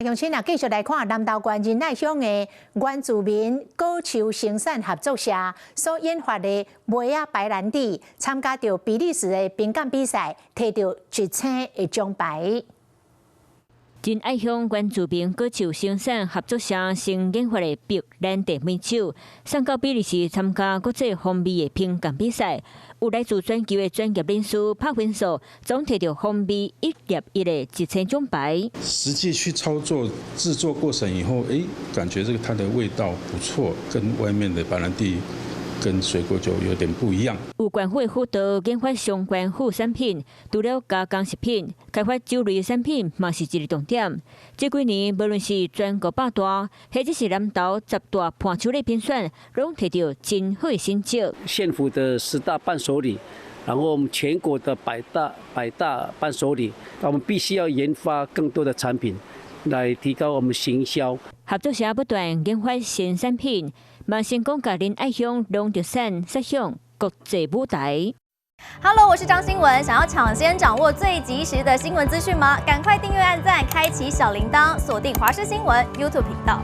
鄉親啊，繼續來看南投縣仁愛鄉的原住民果樹生產合作社所研發的梅仔白蘭地，參加到比利時的評鑑比賽，摕到1星的獎牌。仁愛鄉原住民果樹生產合作社新研發的白蘭地梅酒，送到比利時參加國際風味的評鑑比賽，有來自全球的專業人士拍分數，總摕到風味1+1的1星獎牌。實際去操作製作過程以後，感覺這個它的味道不錯，跟外面的白蘭地跟水果酒有點不一樣。有關會輔導研發相關副產品，除了加工食品，開發酒類產品嘛是一個重點。這幾年，無論是全國百大，或者是南投10大伴手禮評選，攏摕到真好的成績。縣府的10大伴手禮，然後我們全國的百大伴手禮，我們必須要研發更多的產品，來提高我們行銷。合作社不斷研發新產品，嘛成功甲仁愛鄉農特產殺向國際舞台。Hello， 我是張新文。想要搶先掌握最及時的新聞資訊嗎？趕快訂閱、按讚、開啟小鈴鐺，鎖定華視新聞 YouTube 頻道。